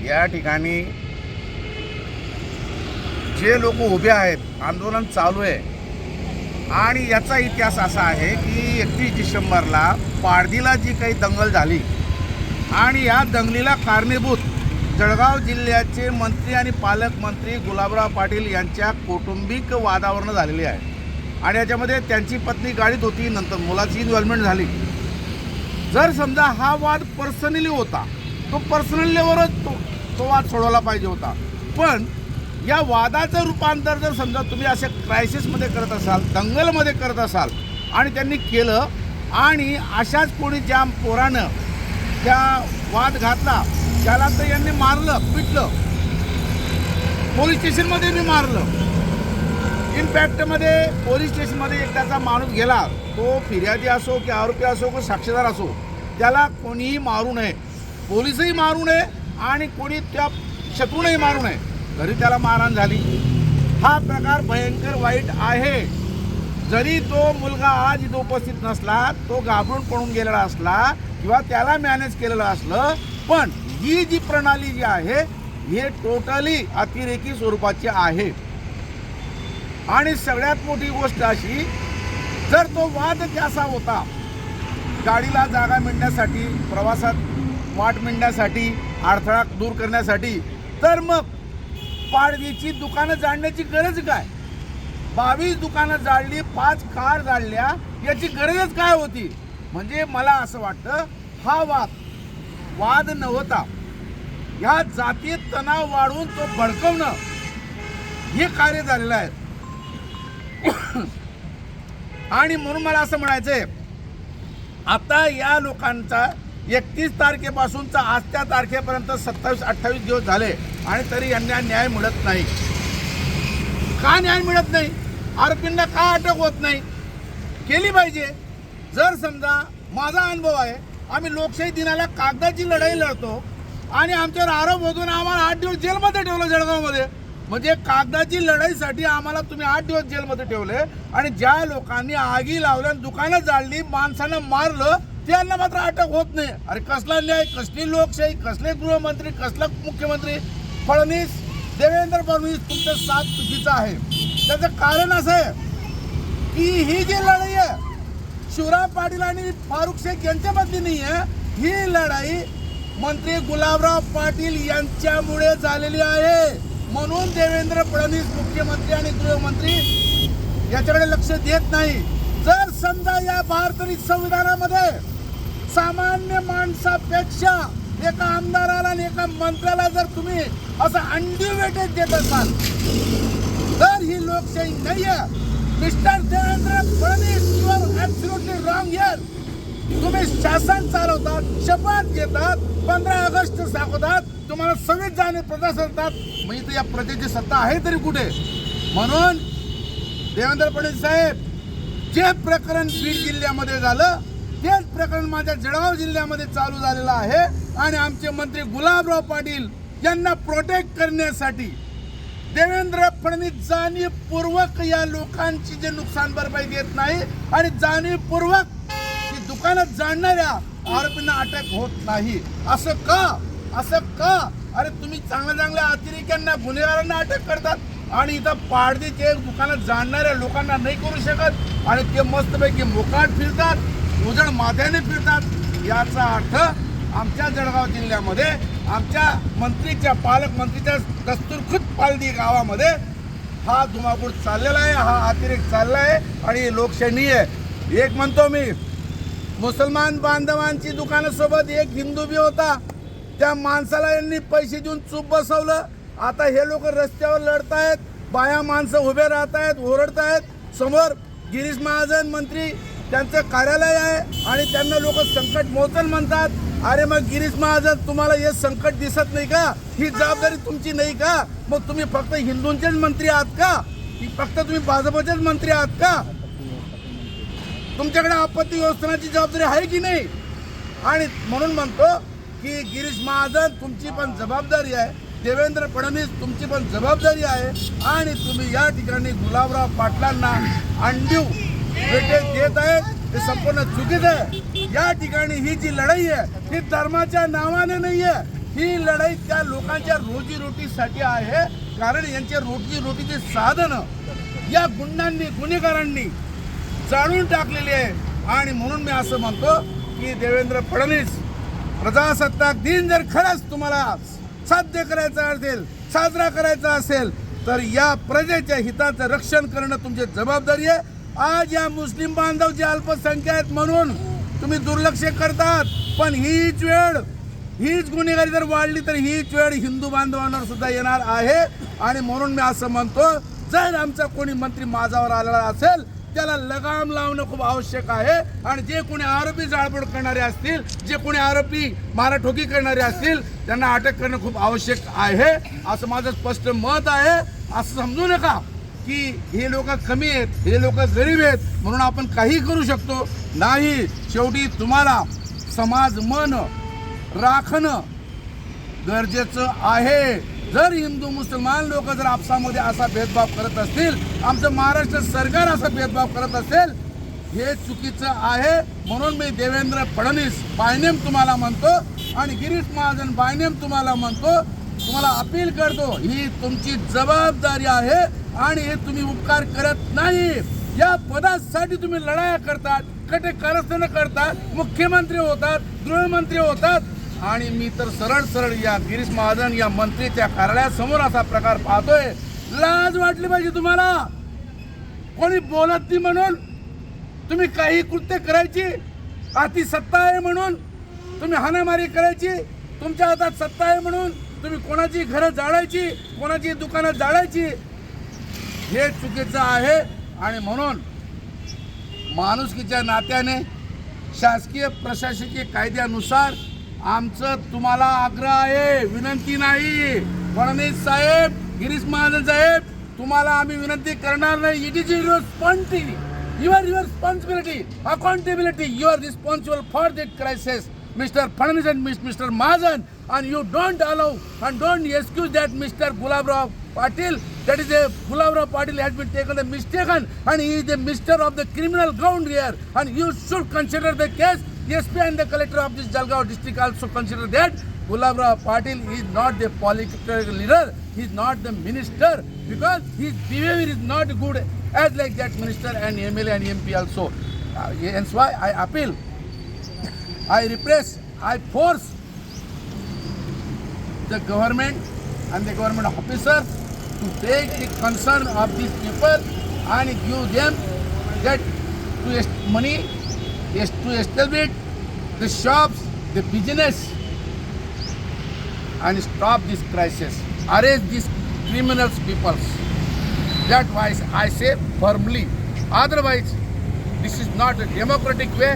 या ठिकाणी जे लोक उभे आहेत, आंदोलन चालू आहे आणि याचा इतिहास असा आहे की 31 डिसेंबरला पारधीला जी काही दंगल झाली आणि या दंगलीला कारणीभूत जळगाव जिल्ह्याचे मंत्री आणि पालकमंत्री गुलाबराव पाटील यांच्या कौटुंबिक वादावरून झालेली आहे आणि याच्यामध्ये त्यांची पत्नी गाडीत होती, नंतर मुलाची इन्व्हॉल्वमेंट झाली। जर समजा हा वाद पर्सनली होता, तो पर्सनल लेवलच तो वाद सोडवला पाहिजे होता, पण या वादाचं रूपांतर जर समजा तुम्ही अशा क्रायसिसमध्ये करत असाल, दंगलमध्ये करत असाल आणि त्यांनी केलं आणि अशाच कोणी ज्या पोरानं त्या वाद घातला त्याला तर यांनी मारलं, पिटलं, पोलीस स्टेशनमध्ये मी मारलं। इनफॅक्टमध्ये पोलीस स्टेशनमध्ये एक त्याचा माणूस गेला, तो फिर्यादी असो की आरोपी असो की साक्षीदार असो, त्याला कोणीही मारू नये, पोलीसही मारू नये आणि कोणी त्या शत्रूनही मारू नये, घरी त्याला मारहाण झाली। हा प्रकार भयंकर वाईट आहे। जरी तो मुलगा आज इथं उपस्थित नसला, तो घाबरून पळून गेलेला असला किंवा त्याला मॅनेज केलेलं असलं, पण ही जी प्रणाली जी आहे हे टोटली अतिरेकी स्वरूपाची आहे। आणि सगळ्यात मोठी गोष्ट अशी, जर तो वाद कसा होता, गाडीला जागा मिळण्यासाठी, प्रवासात वाट मिळण्यासाठी, अडथळा दूर करण्यासाठी, तर मग पारधीची दुकानं जाळण्याची गरज काय? 22 दुकानं जाळली, 5 कार जाळल्या, याची गरजच काय होती? म्हणजे मला असं वाटतं हा वाद नव्हता, ह्या जातीय तणाव वाढवून तो भडकवणं हे कार्य झालेलं आहे। आणि म्हणून मला असं म्हणायचंय, आता या लोकांचा 31 तारखेपासूनचा आजच्या तारखेपर्यंत 27-28 दिवस झाले आणि तरी यांना न्याय मिळत नाही। का न्याय मिळत नाही? आरोपींना का अटक होत नाही? केली पाहिजे। जर समजा माझा अनुभव आहे, आम्ही लोकशाही दिनाला कागदाची लढाई लढतो आणि आमच्यावर आरोप होतो, आम्हाला 8 दिवस जेलमध्ये ठेवलं जळगावमध्ये। म्हणजे कागदाची लढाईसाठी आम्हाला तुम्ही 8 दिवस जेलमध्ये ठेवले आणि ज्या लोकांनी आगी लावल्या, दुकानं जाळली, माणसानं मारलं, त्यांना मात्र अटक होत नाही। अरे कसला न्याय, कसली लोकशाही, कसले गृहमंत्री, कसला मुख्यमंत्री? फडणवीस, देवेंद्र फडणवीस, तुमचं साथ चुकीचं आहे। त्याचं कारण असं आहे की ही जी लढाई आहे शिवराम पाटील आणि फारुख शेख यांच्यामधली नाही आहे, ही लढाई मंत्री गुलाबराव पाटील यांच्यामुळे झालेली आहे। म्हणून देवेंद्र फडणवीस मुख्यमंत्री आणि गृहमंत्री याच्याकडे लक्ष देत नाही। जर समजा या भारतीय संविधानामध्ये सामान्य माणसापेक्षा एका आमदाराला आणि एका मंत्र्याला जर तुम्ही असं अनड्यू वेटेज देत असाल तर ही लोकशाही नाही आहे। Mister Devendra Fadnavis, you are absolutely wrong here. तुम्ही शासन चालवतात, शपथ घेतात, 15 ऑगस्ट दाखवतात, तुम्हाला 26 जानेवारी प्रजा सांगतात, मग इथं या प्रजेची सत्ता आहे तरी कुठे? म्हणून देवेंद्र फडणवीस साहेब, जे प्रकरण बीड जिल्ह्यामध्ये झालं तेच प्रकरण माझ्या जळगाव जिल्ह्यामध्ये चालू झालेलं आहे आणि आमचे मंत्री गुलाबराव पाटील यांना प्रोटेक्ट करण्यासाठी देवेंद्र फडणवीस जाणीवपूर्वक या लोकांची जे नुकसान भरपाई देत नाही आणि जाणीवपूर्वक ती दुकानात जाणणाऱ्या आरोपींना अटक होत नाही। असं का? असं का? अरे तुम्ही चांगल्या अतिरेक्यांना, गुन्हेगारांना अटक करतात आणि इथं पारधीचे दुकानात जाणणाऱ्या लोकांना नाही करू शकत आणि ते मस्तपैकी मोकाट फिरतात, उजळ माथ्याने फिरतात। याचा अर्थ आमच्या जळगाव जिल्ह्यामध्ये आमच्या मंत्रीच्या, पालकमंत्रीच्या दस्तूरखुद पालदी गावामध्ये हा धुमाकूळ चाललेला आहे, हा अतिरेक चालला आहे आणि लोकशाही आहे। एक म्हणतो मी, मुसलमान बांधवांची दुकानासोबत एक हिंदू बी होता, त्या माणसाला यांनी पैसे देऊन चूप बसवलं। आता हे लोक रस्त्यावर लढतायत, बाया माणसं उभे राहत आहेत, ओरडतायत। समोर गिरीश महाजन मंत्री, त्यांचं कार्यालय आहे आणि त्यांना लोक संकट मोचन म्हणतात। अरे मग गिरीश महाजन, तुम्हाला हे संकट दिसत नाही का? ही जबाबदारी तुमची नाही का? मग तुम्ही फक्त हिंदूंचेच मंत्री आहात का? की फक्त तुम्ही भाजपचेच मंत्री आहात का? तुमच्याकडे आपत्ती व्यवस्थापनाची जबाबदारी आहे की नाही? आणि म्हणून म्हणतो की गिरीश महाजन, तुमची पण जबाबदारी आहे, देवेंद्र फडणवीस, तुमची पण जबाबदारी आहे आणि तुम्ही या ठिकाणी गुलाबराव पाटलांना अनड्यू वेटेज देत आहेत, ते संपूर्ण चुकीचं आहे। या ठिकाणी ही जी लढाई आहे ही धर्माच्या नावाने नाही आहे, ही लढाई त्या लोकांच्या रोजीरोटीसाठी आहे, कारण यांच्या रोजीरोटीचे साधन या गुंडांनी गुन्हेगारांनी जाळून टाकलेले आहे। आणि म्हणून मी असं म्हणतो की देवेंद्र फडणवीस, प्रजासत्ताक दिन जर खरंच तुम्हाला साध्य करायचा असेल, साजरा करायचा असेल, तर या प्रजेच्या हिताचं रक्षण करणं तुमची जबाबदारी आहे। आज या मुस्लिम बांधव जे अल्पसंख्य आहेत म्हणून तुम्ही दुर्लक्ष करतात, पण हीच गुन्हेगारी जर वाढली तर हीच वेळ हिंदू बांधवांवर सुद्धा येणार आहे। आणि म्हणून मी असं म्हणतो, जर आमचा कोणी मंत्री माझ्यावर आलेला असेल त्याला लगाम लावणं खूप आवश्यक आहे। आणि जे कोणी आरोपी जाळपोळ करणारे असतील, जे कोणी आरोपी माराठोकी करणारे असतील, त्यांना अटक करणं खूप आवश्यक आहे, असं माझं स्पष्ट मत आहे। असं समजू नका की हे लोक कमी आहेत, हे लोक गरीब आहेत म्हणून आपण काही करू शकतो नाही। शेवटी तुम्हाला समाज मन राखणं गरजेचं आहे। जर हिंदू मुसलमान लोक जर आपसामध्ये असा भेदभाव करत असतील, आमचं महाराष्ट्र सरकार असा भेदभाव करत असेल, हे चुकीचं आहे। म्हणून मी देवेंद्र फडणवीस बायनेम तुम्हाला म्हणतो आणि गिरीश महाजन बायनेम तुम्हाला म्हणतो, तुम्हाला अपील करतो, ही तुमची जबाबदारी आहे आणि हे तुम्ही उपकार करत नाही। या पदासाठी तुम्ही लढाया करतात, कटे कारस्थानं करतात, मुख्यमंत्री होतात, गृहमंत्री होतात, आणि मी तर सरळ या गिरीश महाजन या मंत्रीच्या कार्यालयासमोर असा प्रकार पाहतोय। लाज वाटली पाहिजे तुम्हाला। कोणी बोलत नाही म्हणून तुम्ही काही कृत्य करायची, हाती सत्ता आहे म्हणून तुम्ही हाणामारी करायची, तुमच्या हातात सत्ता आहे म्हणून तुम्ही कोणाची घरं जाळायची, कोणाची दुकानं जाळायची, हे चुकीचं आहे। आणि म्हणून माणुसकीच्या नात्याने शासकीय प्रशासकीय कायद्यानुसार आमचं तुम्हाला आग्रह आहे, विनंती नाही। फडणवीस साहेब, गिरीश महाजन साहेब, तुम्हाला आम्ही विनंती करणार नाही। It is your responsibility, accountability, you are responsible for this crisis, Mr. Fadnavis and Mr. Mahajan, and you don't allow and don't excuse that Mr. Gulabrao Patil. That is a Gulabrao Patil has been taken a mistaken, and he is the minister of the criminal ground here, and you should consider the case. SP and the collector of this Jalgaon district also consider that Gulabrao Patil is not the political leader, he is not the minister, because his behavior is not good as like that minister and MLA and MP also. Hence why I appeal, I repress, I force the government and the government officer to take the concern of these people and give them that money to establish the shops, the business, and stop this crisis. Arrest these criminals peoples. That why I say firmly. Otherwise, this is not a democratic way.